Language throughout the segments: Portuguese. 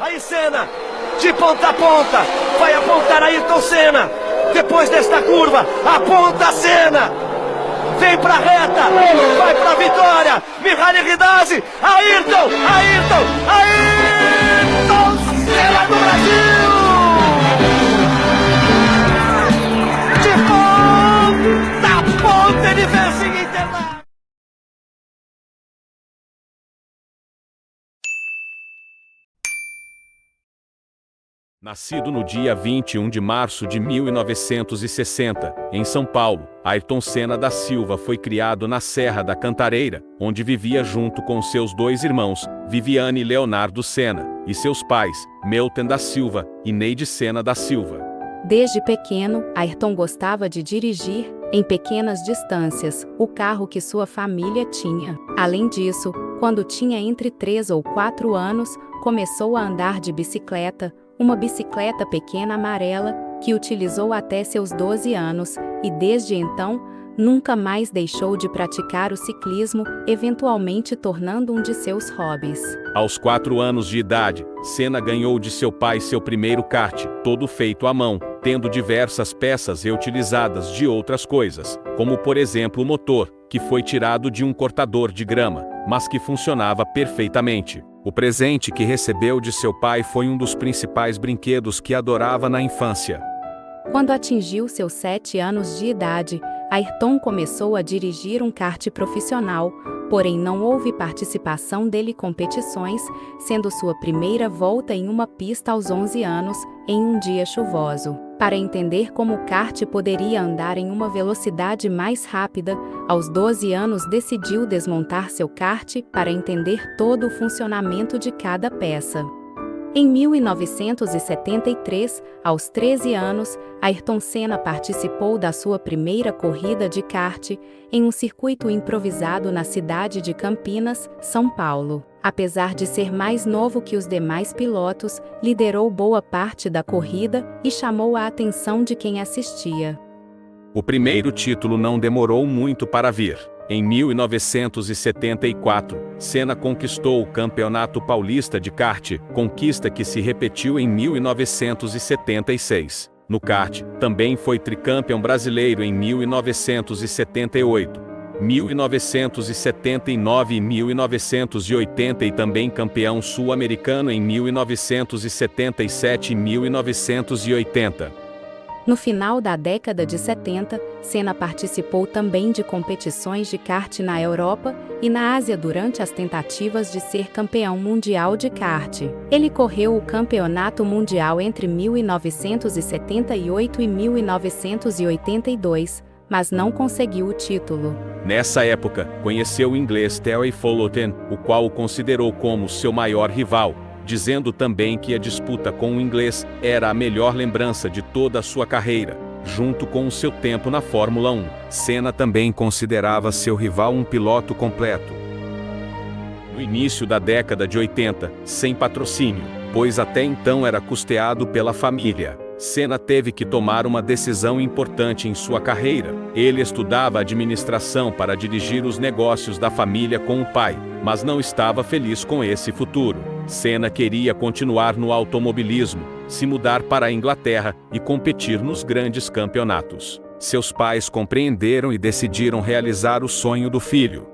Aí Senna, de ponta a ponta, vai apontar Ayrton Senna. Depois desta curva, aponta Senna. Vem pra reta, vai pra vitória. Mihaly Ridazzi, Ayrton Senna do Brasil. De ponta a ponta, ele vence em Interlagos. Nascido no dia 21 de março de 1960, em São Paulo, Ayrton Senna da Silva foi criado na Serra da Cantareira, onde vivia junto com seus dois irmãos, Viviane e Leonardo Senna, e seus pais, Melton da Silva e Neide Senna da Silva. Desde pequeno, Ayrton gostava de dirigir, em pequenas distâncias, o carro que sua família tinha. Além disso, quando tinha entre 3 ou 4 anos, começou a andar de bicicleta, uma bicicleta pequena amarela, que utilizou até seus 12 anos, e desde então, nunca mais deixou de praticar o ciclismo, eventualmente tornando um de seus hobbies. Aos 4 anos de idade, Senna ganhou de seu pai seu primeiro kart, todo feito à mão, tendo diversas peças reutilizadas de outras coisas, como por exemplo o motor, que foi tirado de um cortador de grama, mas que funcionava perfeitamente. O presente que recebeu de seu pai foi um dos principais brinquedos que adorava na infância. Quando atingiu seus 7 anos de idade, Ayrton começou a dirigir um kart profissional, porém não houve participação dele em competições, sendo sua primeira volta em uma pista aos 11 anos, em um dia chuvoso. Para entender como o kart poderia andar em uma velocidade mais rápida, aos 12 anos decidiu desmontar seu kart para entender todo o funcionamento de cada peça. Em 1973, aos 13 anos, Ayrton Senna participou da sua primeira corrida de kart, em um circuito improvisado na cidade de Campinas, São Paulo. Apesar de ser mais novo que os demais pilotos, liderou boa parte da corrida e chamou a atenção de quem assistia. O primeiro título não demorou muito para vir. Em 1974, Senna conquistou o Campeonato Paulista de Kart, conquista que se repetiu em 1976. No kart, também foi tricampeão brasileiro em 1978, 1979 e 1980 e também campeão sul-americano em 1977 e 1980. No final da década de 70, Senna participou também de competições de kart na Europa e na Ásia durante as tentativas de ser campeão mundial de kart. Ele correu o Campeonato Mundial entre 1978 e 1982, mas não conseguiu o título. Nessa época, conheceu o inglês Terry Fullerton, o qual o considerou como seu maior rival, dizendo também que a disputa com o inglês era a melhor lembrança de toda a sua carreira, junto com o seu tempo na Fórmula 1. Senna também considerava seu rival um piloto completo. No início da década de 80, sem patrocínio, pois até então era custeado pela família, Senna teve que tomar uma decisão importante em sua carreira. Ele estudava administração para dirigir os negócios da família com o pai, mas não estava feliz com esse futuro. Senna queria continuar no automobilismo, se mudar para a Inglaterra e competir nos grandes campeonatos. Seus pais compreenderam e decidiram realizar o sonho do filho.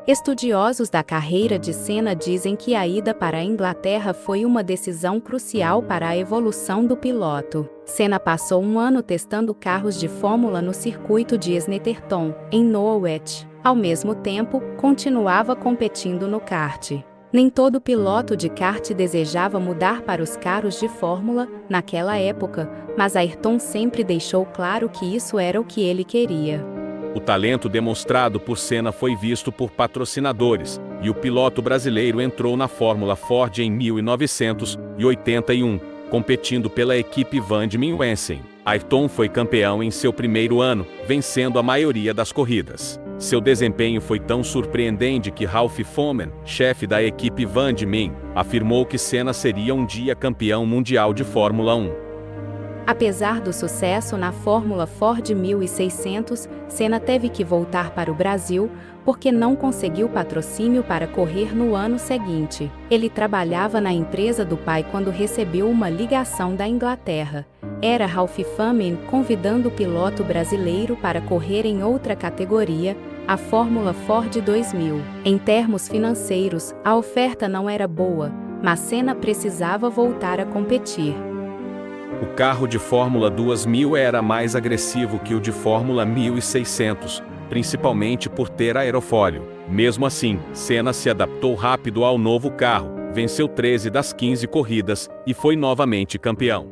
Estudiosos da carreira de Senna dizem que a ida para a Inglaterra foi uma decisão crucial para a evolução do piloto. Senna passou um ano testando carros de Fórmula no circuito de Snetterton, em Norwich. Ao mesmo tempo, continuava competindo no kart. Nem todo piloto de kart desejava mudar para os carros de Fórmula, naquela época, mas Ayrton sempre deixou claro que isso era o que ele queria. O talento demonstrado por Senna foi visto por patrocinadores, e o piloto brasileiro entrou na Fórmula Ford em 1981, competindo pela equipe Vandermeer Wensen. Ayrton foi campeão em seu primeiro ano, vencendo a maioria das corridas. Seu desempenho foi tão surpreendente que Ralph Foreman, chefe da equipe Vandermeer, afirmou que Senna seria um dia campeão mundial de Fórmula 1. Apesar do sucesso na Fórmula Ford 1600, Senna teve que voltar para o Brasil, porque não conseguiu patrocínio para correr no ano seguinte. Ele trabalhava na empresa do pai quando recebeu uma ligação da Inglaterra. Era Ralph Famin convidando o piloto brasileiro para correr em outra categoria, a Fórmula Ford 2000. Em termos financeiros, a oferta não era boa, mas Senna precisava voltar a competir. O carro de Fórmula 2000 era mais agressivo que o de Fórmula 1600, principalmente por ter aerofólio. Mesmo assim, Senna se adaptou rápido ao novo carro, venceu 13 das 15 corridas e foi novamente campeão.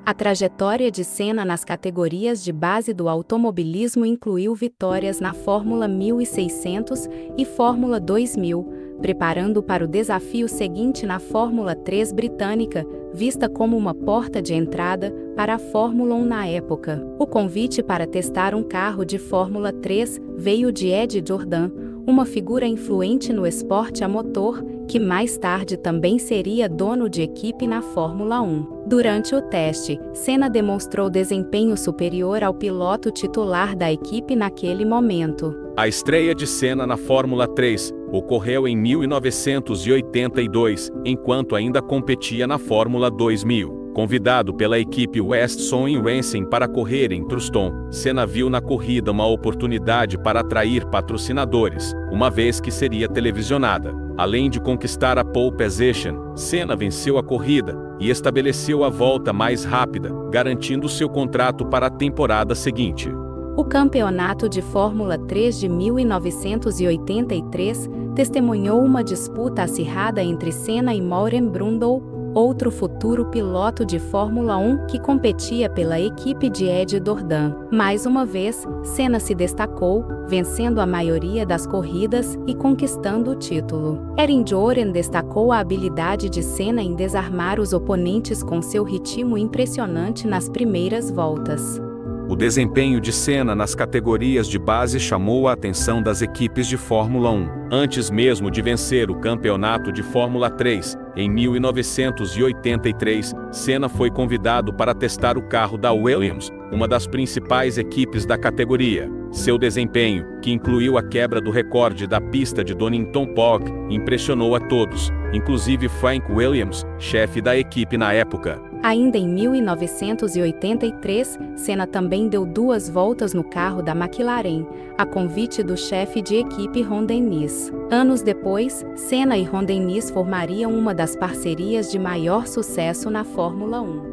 A trajetória de Senna nas categorias de base do automobilismo incluiu vitórias na Fórmula 1600 e Fórmula 2000, preparando para o desafio seguinte na Fórmula 3 britânica, vista como uma porta de entrada para a Fórmula 1 na época. O convite para testar um carro de Fórmula 3 veio de Ed Jordan, uma figura influente no esporte a motor, que mais tarde também seria dono de equipe na Fórmula 1. Durante o teste, Senna demonstrou desempenho superior ao piloto titular da equipe naquele momento. A estreia de Senna na Fórmula 3 ocorreu em 1982, enquanto ainda competia na Fórmula 2000. Convidado pela equipe West Sony Racing para correr em Truston, Senna viu na corrida uma oportunidade para atrair patrocinadores, uma vez que seria televisionada. Além de conquistar a pole position, Senna venceu a corrida e estabeleceu a volta mais rápida, garantindo seu contrato para a temporada seguinte. O campeonato de Fórmula 3 de 1983 testemunhou uma disputa acirrada entre Senna e Maureen Brundle, outro futuro piloto de Fórmula 1 que competia pela equipe de Ed Jordan. Mais uma vez, Senna se destacou, vencendo a maioria das corridas e conquistando o título. Erin Joren destacou a habilidade de Senna em desarmar os oponentes com seu ritmo impressionante nas primeiras voltas. O desempenho de Senna nas categorias de base chamou a atenção das equipes de Fórmula 1. Antes mesmo de vencer o campeonato de Fórmula 3, em 1983, Senna foi convidado para testar o carro da Williams, uma das principais equipes da categoria. Seu desempenho, que incluiu a quebra do recorde da pista de Donington Park, impressionou a todos, inclusive Frank Williams, chefe da equipe na época. Ainda em 1983, Senna também deu 2 voltas no carro da McLaren, a convite do chefe de equipe Ron Dennis. Anos depois, Senna e Ron Dennis formariam uma das parcerias de maior sucesso na Fórmula 1.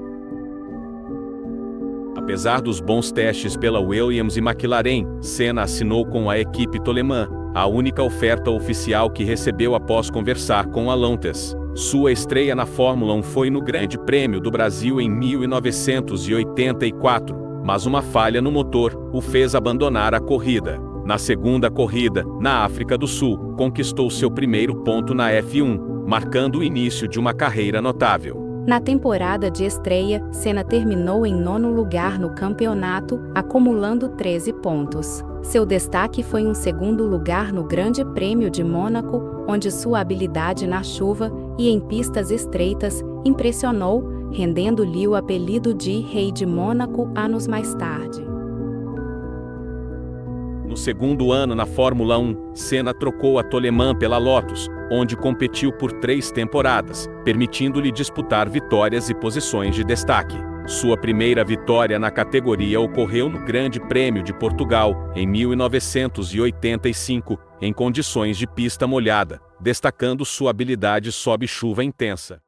Apesar dos bons testes pela Williams e McLaren, Senna assinou com a equipe Toleman, a única oferta oficial que recebeu após conversar com a Lotus. Sua estreia na Fórmula 1 foi no Grande Prêmio do Brasil em 1984, mas uma falha no motor o fez abandonar a corrida. Na segunda corrida, na África do Sul, conquistou seu primeiro ponto na F1, marcando o início de uma carreira notável. Na temporada de estreia, Senna terminou em 9º lugar no campeonato, acumulando 13 pontos. Seu destaque foi um 2º lugar no Grande Prêmio de Mônaco, onde sua habilidade na chuva e em pistas estreitas impressionou, rendendo-lhe o apelido de Rei de Mônaco anos mais tarde. No segundo ano na Fórmula 1, Senna trocou a Toleman pela Lotus, onde competiu por 3 temporadas, permitindo-lhe disputar vitórias e posições de destaque. Sua primeira vitória na categoria ocorreu no Grande Prêmio de Portugal, em 1985, em condições de pista molhada, destacando sua habilidade sob chuva intensa.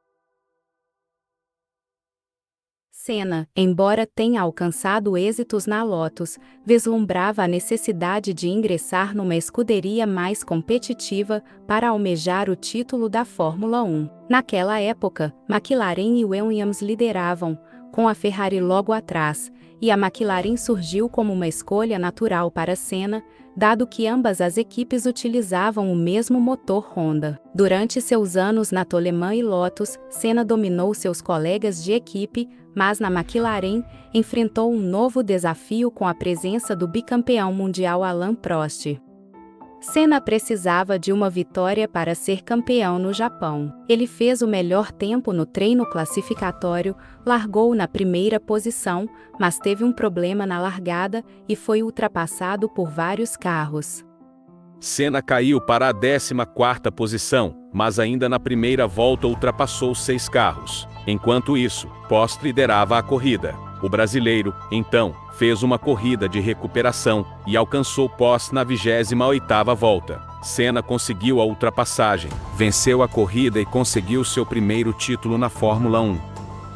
Senna, embora tenha alcançado êxitos na Lotus, vislumbrava a necessidade de ingressar numa escuderia mais competitiva para almejar o título da Fórmula 1. Naquela época, McLaren e Williams lideravam, com a Ferrari logo atrás, e a McLaren surgiu como uma escolha natural para Senna, dado que ambas as equipes utilizavam o mesmo motor Honda. Durante seus anos na Toleman e Lotus, Senna dominou seus colegas de equipe, mas na McLaren, enfrentou um novo desafio com a presença do bicampeão mundial Alain Prost. Senna precisava de uma vitória para ser campeão no Japão. Ele fez o melhor tempo no treino classificatório, largou na primeira posição, mas teve um problema na largada e foi ultrapassado por vários carros. Senna caiu para a 14ª posição, mas ainda na primeira volta ultrapassou 6 carros. Enquanto isso, Prost liderava a corrida. O brasileiro, então, fez uma corrida de recuperação e alcançou Prost na 28ª volta. Senna conseguiu a ultrapassagem, venceu a corrida e conseguiu seu primeiro título na Fórmula 1.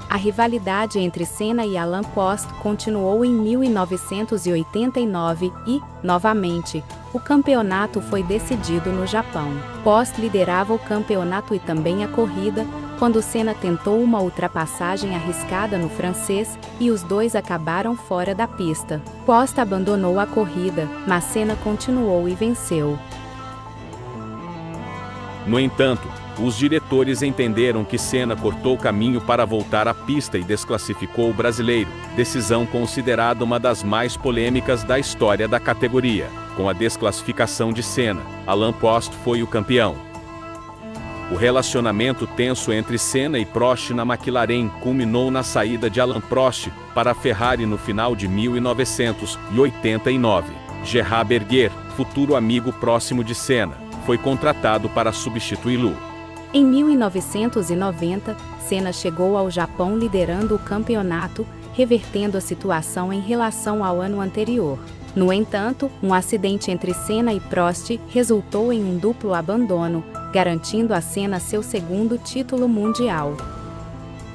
A rivalidade entre Senna e Alain Prost continuou em 1989 e, novamente, o campeonato foi decidido no Japão. Prost liderava o campeonato e também a corrida, quando Senna tentou uma ultrapassagem arriscada no francês e os dois acabaram fora da pista. Prost abandonou a corrida, mas Senna continuou e venceu. No entanto, os diretores entenderam que Senna cortou caminho para voltar à pista e desclassificou o brasileiro, decisão considerada uma das mais polêmicas da história da categoria. Com a desclassificação de Senna, Alain Prost foi o campeão. O relacionamento tenso entre Senna e Prost na McLaren culminou na saída de Alain Prost para a Ferrari no final de 1989. Gerhard Berger, futuro amigo próximo de Senna, foi contratado para substituí-lo. Em 1990, Senna chegou ao Japão liderando o campeonato, revertendo a situação em relação ao ano anterior. No entanto, um acidente entre Senna e Prost resultou em um duplo abandono, garantindo a Senna seu segundo título mundial.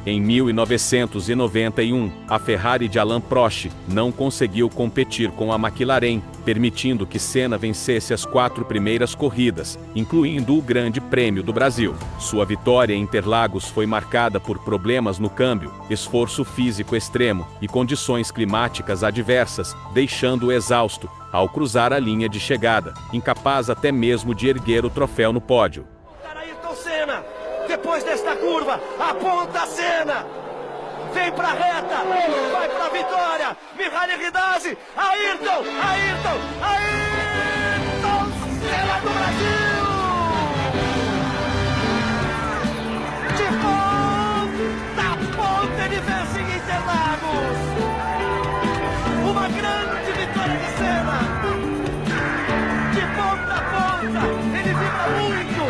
Em 1991, a Ferrari de Alain Prost não conseguiu competir com a McLaren, permitindo que Senna vencesse as 4 primeiras corridas, incluindo o Grande Prêmio do Brasil. Sua vitória em Interlagos foi marcada por problemas no câmbio, esforço físico extremo e condições climáticas adversas, deixando-o exausto ao cruzar a linha de chegada, incapaz até mesmo de erguer o troféu no pódio. Depois desta curva, aponta a Senna, vem pra reta, vai pra vitória, Mihaly Ridazzi, Ayrton, Senna do Brasil! De ponta a ponta ele vence em Interlagos, uma grande vitória de Senna, de ponta a ponta, ele vibra muito,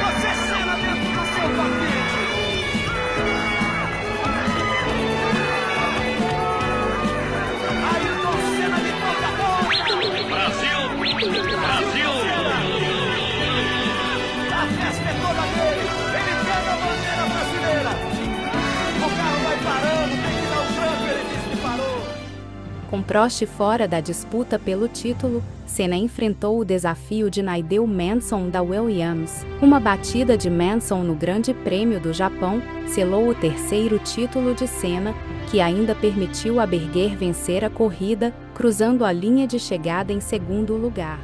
você é Senna dentro do seu cockpit. Ayrton Senna de ponta a ponta. Brasil! A festa é toda dele, ele pega a bandeira brasileira. O carro vai parando, tem que dar um tranco, ele diz que parou. Com Prost fora da disputa pelo título, Senna enfrentou o desafio de Nigel Mansell da Williams. Uma batida de Mansell no Grande Prêmio do Japão selou o terceiro título de Senna, que ainda permitiu a Berger vencer a corrida, cruzando a linha de chegada em segundo lugar.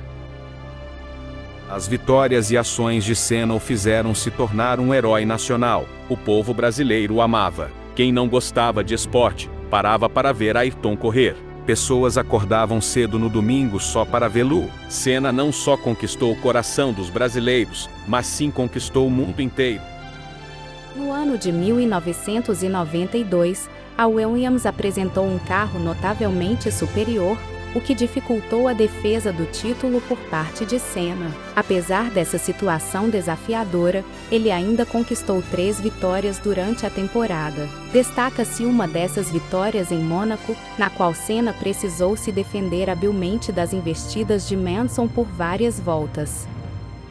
As vitórias e ações de Senna o fizeram se tornar um herói nacional. O povo brasileiro o amava. Quem não gostava de esporte, parava para ver Ayrton correr. Pessoas acordavam cedo no domingo só para vê-lo. Senna não só conquistou o coração dos brasileiros, mas sim conquistou o mundo inteiro. No ano de 1992, a Williams apresentou um carro notavelmente superior, o que dificultou a defesa do título por parte de Senna. Apesar dessa situação desafiadora, ele ainda conquistou 3 vitórias durante a temporada. Destaca-se uma dessas vitórias em Mônaco, na qual Senna precisou se defender habilmente das investidas de Mansell por várias voltas.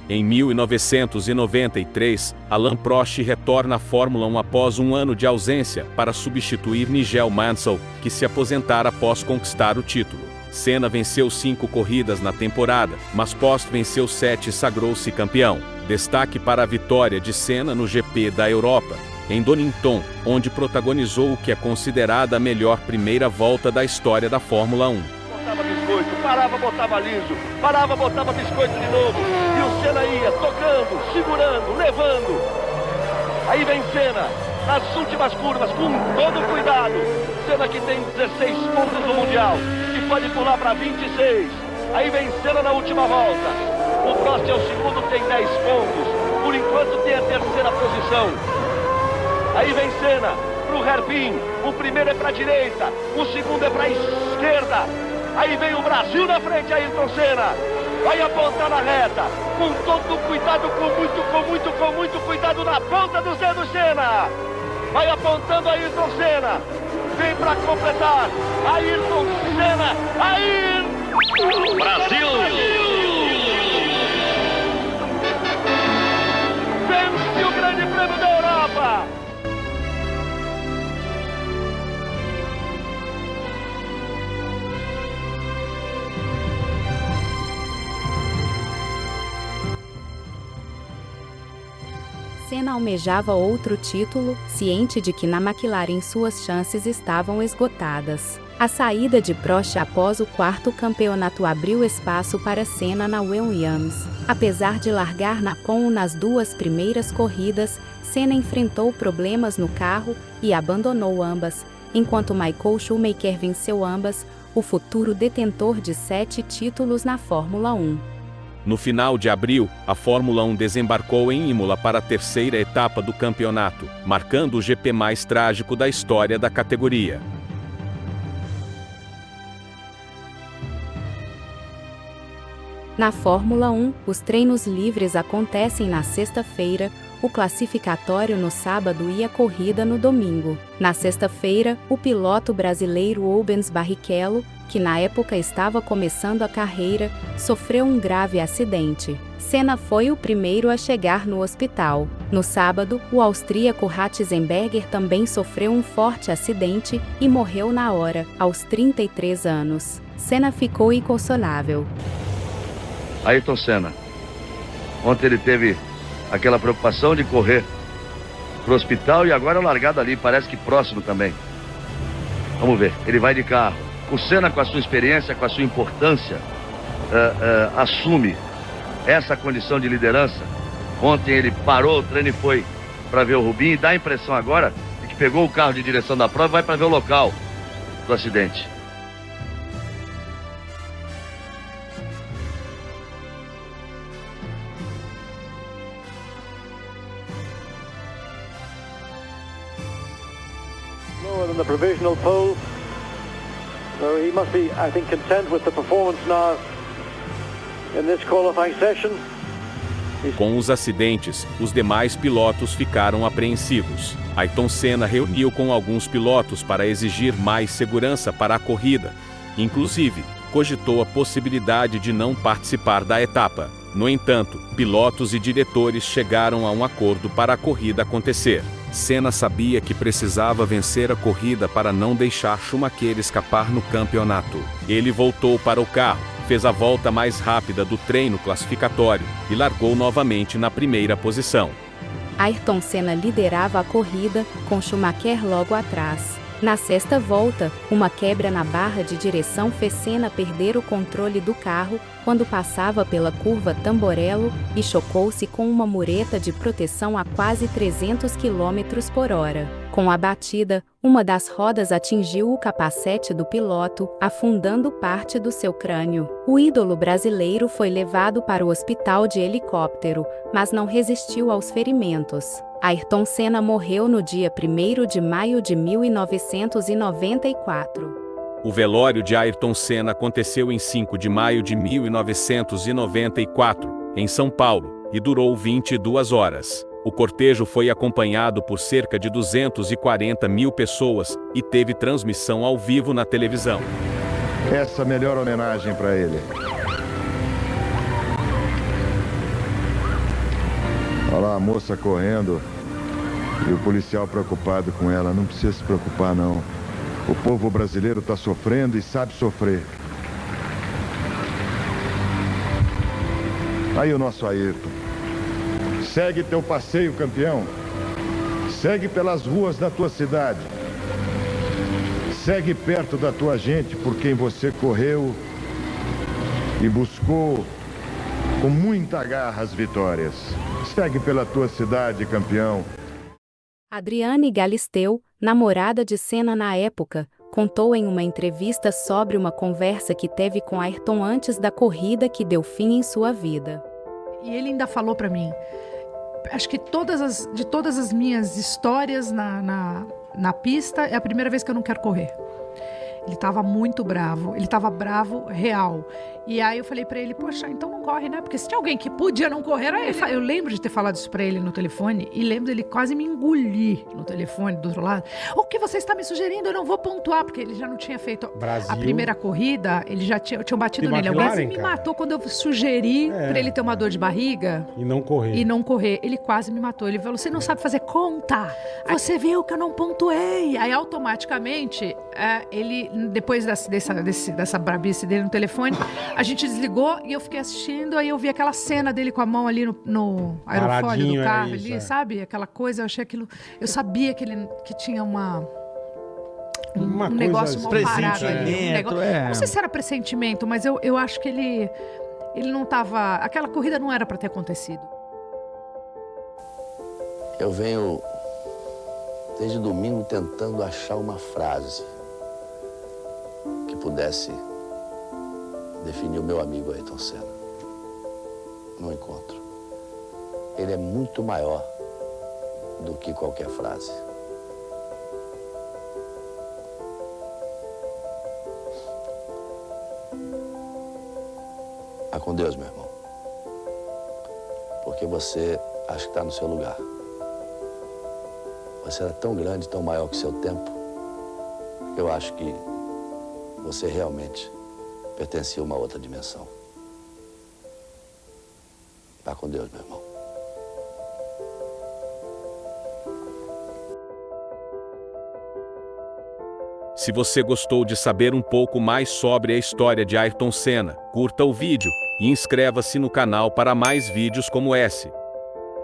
Em 1993, Alain Prost retorna à Fórmula 1 após um ano de ausência para substituir Nigel Mansell, que se aposentara após conquistar o título. Senna venceu 5 corridas na temporada, mas Prost venceu 7 e sagrou-se campeão. Destaque para a vitória de Senna no GP da Europa, em Donington, onde protagonizou o que é considerada a melhor primeira volta da história da Fórmula 1. Botava biscoito, parava, botava liso, parava, botava biscoito de novo, e o Senna ia tocando, segurando, levando. Aí vem Senna, nas últimas curvas, com todo cuidado. Senna que tem 16 pontos no Mundial, que pode pular para 26. Aí vem Senna na última volta. O Prost é o segundo, tem 10 pontos. Por enquanto tem a terceira posição. Aí vem Senna pro Hairpin. O primeiro é pra direita, o segundo é pra esquerda. Aí vem o Brasil na frente, Ayrton Senna. Vai apontar na reta, com todo cuidado, com muito cuidado na ponta do Zé do Senna. Vai apontando Ayrton Senna. Vem para completar. Ayrton Senna. Brasil! Vence o Grande Prêmio da Europa! Senna almejava outro título, ciente de que na McLaren suas chances estavam esgotadas. A saída de Prost após o quarto campeonato abriu espaço para Senna na Williams. Apesar de largar na pole nas duas primeiras corridas, Senna enfrentou problemas no carro e abandonou ambas, enquanto Michael Schumacher venceu ambas, o futuro detentor de 7 títulos na Fórmula 1. No final de abril, a Fórmula 1 desembarcou em Imola para a terceira etapa do campeonato, marcando o GP mais trágico da história da categoria. Na Fórmula 1, os treinos livres acontecem na sexta-feira, o classificatório no sábado e a corrida no domingo. Na sexta-feira, o piloto brasileiro Rubens Barrichello, que na época estava começando a carreira, sofreu um grave acidente. Senna foi o primeiro a chegar no hospital. No sábado, o austríaco Ratzenberger também sofreu um forte acidente e morreu na hora, aos 33 anos. Senna ficou inconsolável. Ayrton Senna. Ontem ele teve aquela preocupação de correr pro hospital e agora largado ali, parece que próximo também. Vamos ver, ele vai de carro. O Senna, com a sua experiência, com a sua importância, assume essa condição de liderança. Ontem ele parou o treino e foi para ver o Rubinho e dá a impressão agora de que pegou o carro de direção da prova e vai para ver o local do acidente. Lower than the provisional pole, so he must be, I think, content with the performance now in this qualifying session. Com os acidentes, os demais pilotos ficaram apreensivos. Ayrton Senna reuniu com alguns pilotos para exigir mais segurança para a corrida. Inclusive, cogitou a possibilidade de não participar da etapa. No entanto, pilotos e diretores chegaram a um acordo para a corrida acontecer. Senna sabia que precisava vencer a corrida para não deixar Schumacher escapar no campeonato. Ele voltou para o carro, fez a volta mais rápida do treino classificatório e largou novamente na primeira posição. Ayrton Senna liderava a corrida, com Schumacher logo atrás. Na sexta volta, uma quebra na barra de direção fez Senna perder o controle do carro quando passava pela curva Tamborello e chocou-se com uma mureta de proteção a quase 300 km por hora. Com a batida, uma das rodas atingiu o capacete do piloto, afundando parte do seu crânio. O ídolo brasileiro foi levado para o hospital de helicóptero, mas não resistiu aos ferimentos. Ayrton Senna morreu no dia 1º de maio de 1994. O velório de Ayrton Senna aconteceu em 5 de maio de 1994, em São Paulo, e durou 22 horas. O cortejo foi acompanhado por cerca de 240 mil pessoas e teve transmissão ao vivo na televisão. Essa melhor homenagem para ele. Olha lá a moça correndo e o policial preocupado com ela. Não precisa se preocupar, não. O povo brasileiro está sofrendo e sabe sofrer. Aí o nosso Ayrton. Segue teu passeio, campeão. Segue pelas ruas da tua cidade. Segue perto da tua gente por quem você correu e buscou com muita garra as vitórias. Segue pela tua cidade, campeão. Adriane Galisteu, namorada de Senna na época, contou em uma entrevista sobre uma conversa que teve com Ayrton antes da corrida que deu fim em sua vida. E ele ainda falou pra mim, acho que de todas as minhas histórias na pista, é a primeira vez que eu não quero correr. Ele estava muito bravo, ele estava bravo real. E aí eu falei pra ele, poxa, então não corre, né? Porque se tinha alguém que podia não correr, eu lembro de ter falado isso pra ele no telefone e lembro dele quase me engolir no telefone do outro lado. O que você está me sugerindo? Eu não vou pontuar, porque ele já não tinha feito Brasil. A primeira corrida, ele já tinha batido E nele. Ele quase McLaren, me cara. matou quando eu sugeri pra ele ter uma dor de barriga. E não correr. E não correr. Ele quase me matou. Ele falou, você não sabe fazer conta. Você viu que eu não pontuei. Aí, automaticamente, ele, depois dessa brabice dele no telefone, a gente desligou e eu fiquei assistindo. Aí eu vi aquela cena dele com a mão ali no aerofólio Paradinho, do carro, é isso, ali, sabe? Aquela coisa, eu achei aquilo... Eu sabia que tinha um Uma negócio mal coisa- parado ali. Pressentimento, Não sei se era pressentimento, mas eu acho que ele não tava... Aquela corrida não era pra ter acontecido. Eu venho desde domingo tentando achar uma frase que pudesse definir o meu amigo Ayrton Senna. Não encontro. Ele é muito maior do que qualquer frase. Vá com Deus, meu irmão. Porque você acha que está no seu lugar. Você era tão grande, tão maior que seu tempo. Eu acho que você realmente pertencia a uma outra dimensão. Vá com Deus, meu irmão. Se você gostou de saber um pouco mais sobre a história de Ayrton Senna, curta o vídeo e inscreva-se no canal para mais vídeos como esse.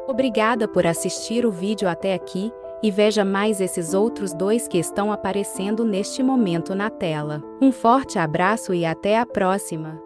Obrigada por assistir o vídeo até aqui, e veja mais esses outros 2 que estão aparecendo neste momento na tela. Um forte abraço e até a próxima!